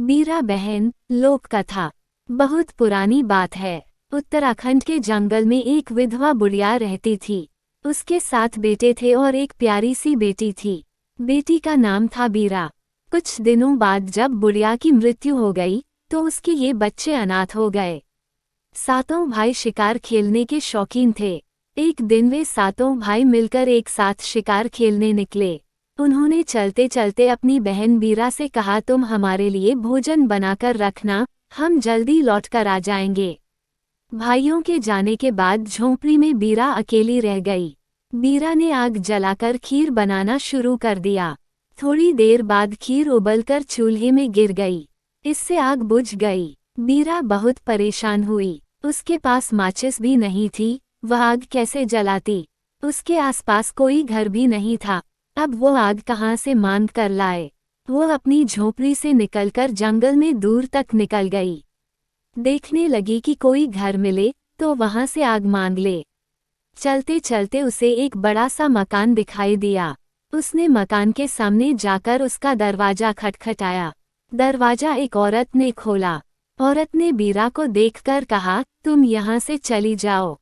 बीरा बहन लोक कथा। बहुत पुरानी बात है। उत्तराखंड के जंगल में एक विधवा बुढ़िया रहती थी। उसके 7 बेटे थे और एक प्यारी सी बेटी थी। बेटी का नाम था बीरा। कुछ दिनों बाद जब बुढ़िया की मृत्यु हो गई तो उसके ये बच्चे अनाथ हो गए। 7 भाई शिकार खेलने के शौकीन थे। एक दिन वे 7 भाई मिलकर एक साथ शिकार खेलने निकले। उन्होंने चलते चलते अपनी बहन बीरा से कहा, तुम हमारे लिए भोजन बनाकर रखना, हम जल्दी लौटकर आ जाएंगे। भाइयों के जाने के बाद झोंपड़ी में बीरा अकेली रह गई। बीरा ने आग जलाकर खीर बनाना शुरू कर दिया। थोड़ी देर बाद खीर उबलकर चूल्हे में गिर गई। इससे आग बुझ गई। बीरा बहुत परेशान हुई। उसके पास माचिस भी नहीं थी, वह आग कैसे जलाती? उसके आसपास कोई घर भी नहीं था। अब वो आग कहाँ से मांग कर लाए? वो अपनी झोपड़ी से निकलकर जंगल में दूर तक निकल गई। देखने लगी कि कोई घर मिले तो वहां से आग मांग ले। चलते चलते उसे एक बड़ा सा मकान दिखाई दिया। उसने मकान के सामने जाकर उसका दरवाजा खटखटाया। दरवाजा एक औरत ने खोला। औरत ने बीरा को देखकर कहा, तुम यहाँ से चली जाओ,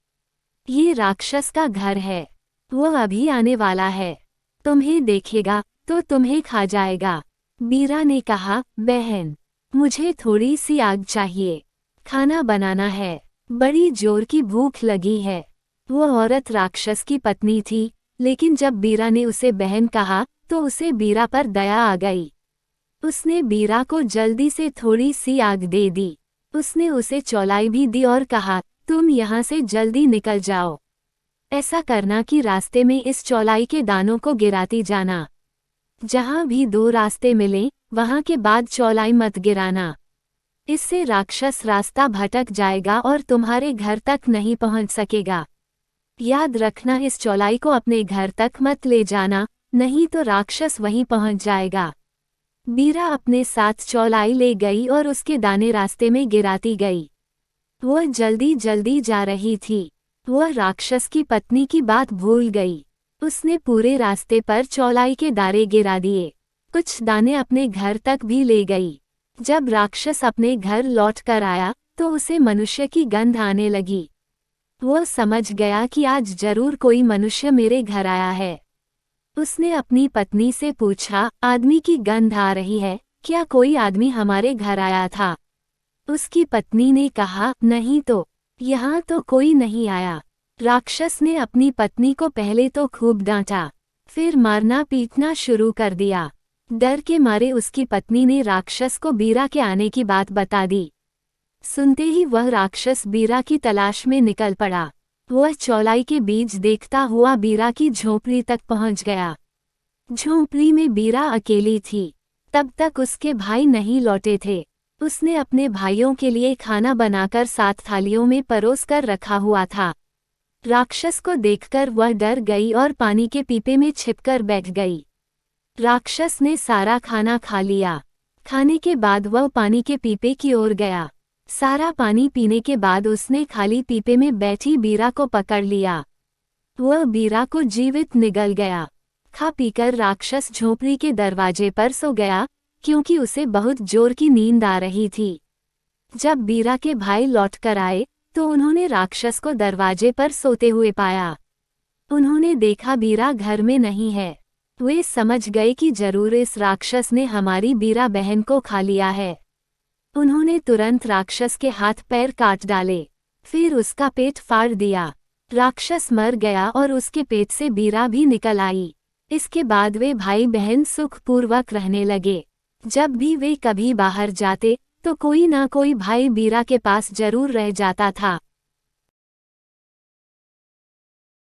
ये राक्षस का घर है, वो अभी आने वाला है, तुम्हें देखेगा तो तुम्हें खा जाएगा। बीरा ने कहा, बहन मुझे थोड़ी सी आग चाहिए, खाना बनाना है, बड़ी जोर की भूख लगी है। वो औरत राक्षस की पत्नी थी, लेकिन जब बीरा ने उसे बहन कहा तो उसे बीरा पर दया आ गई। उसने बीरा को जल्दी से थोड़ी सी आग दे दी। उसने उसे चौलाई भी दी और कहा, तुम यहाँ से जल्दी निकल जाओ। ऐसा करना कि रास्ते में इस चौलाई के दानों को गिराती जाना। जहाँ भी 2 रास्ते मिले वहाँ के बाद चौलाई मत गिराना, इससे राक्षस रास्ता भटक जाएगा और तुम्हारे घर तक नहीं पहुँच सकेगा। याद रखना, इस चौलाई को अपने घर तक मत ले जाना, नहीं तो राक्षस वहीं पहुँच जाएगा। बीरा अपने साथ चौलाई ले गई और उसके दाने रास्ते में गिराती गई। वह जल्दी जल्दी जा रही थी। वह राक्षस की पत्नी की बात भूल गई। उसने पूरे रास्ते पर चौलाई के दाने गिरा दिए। कुछ दाने अपने घर तक भी ले गई। जब राक्षस अपने घर लौट कर आया तो उसे मनुष्य की गंध आने लगी। वह समझ गया कि आज जरूर कोई मनुष्य मेरे घर आया है। उसने अपनी पत्नी से पूछा, आदमी की गंध आ रही है, क्या कोई आदमी हमारे घर आया था? उसकी पत्नी ने कहा, नहीं तो, यहाँ तो कोई नहीं आया। राक्षस ने अपनी पत्नी को पहले तो खूब डांटा, फिर मारना पीटना शुरू कर दिया। डर के मारे उसकी पत्नी ने राक्षस को बीरा के आने की बात बता दी। सुनते ही वह राक्षस बीरा की तलाश में निकल पड़ा। वह चौलाई के बीज देखता हुआ बीरा की झोपड़ी तक पहुंच गया। झोपड़ी में बीरा अकेली थी। तब तक उसके भाई नहीं लौटे थे। उसने अपने भाइयों के लिए खाना बनाकर 7 थालियों में परोस कर रखा हुआ था। राक्षस को देखकर वह डर गई और पानी के पीपे में छिपकर बैठ गई। राक्षस ने सारा खाना खा लिया। खाने के बाद वह पानी के पीपे की ओर गया। सारा पानी पीने के बाद उसने खाली पीपे में बैठी बीरा को पकड़ लिया। वह बीरा को जीवित निगल गया। खा पीकर राक्षस झोपड़ी के दरवाजे पर सो गया, क्योंकि उसे बहुत जोर की नींद आ रही थी। जब बीरा के भाई लौटकर आए तो उन्होंने राक्षस को दरवाजे पर सोते हुए पाया। उन्होंने देखा बीरा घर में नहीं है। वे समझ गए कि जरूर इस राक्षस ने हमारी बीरा बहन को खा लिया है। उन्होंने तुरंत राक्षस के हाथ पैर काट डाले, फिर उसका पेट फाड़ दिया। राक्षस मर गया और उसके पेट से बीरा भी निकल आई। इसके बाद वे भाई बहन सुखपूर्वक रहने लगे। जब भी वे कभी बाहर जाते तो कोई ना कोई भाई बीरा के पास जरूर रह जाता था।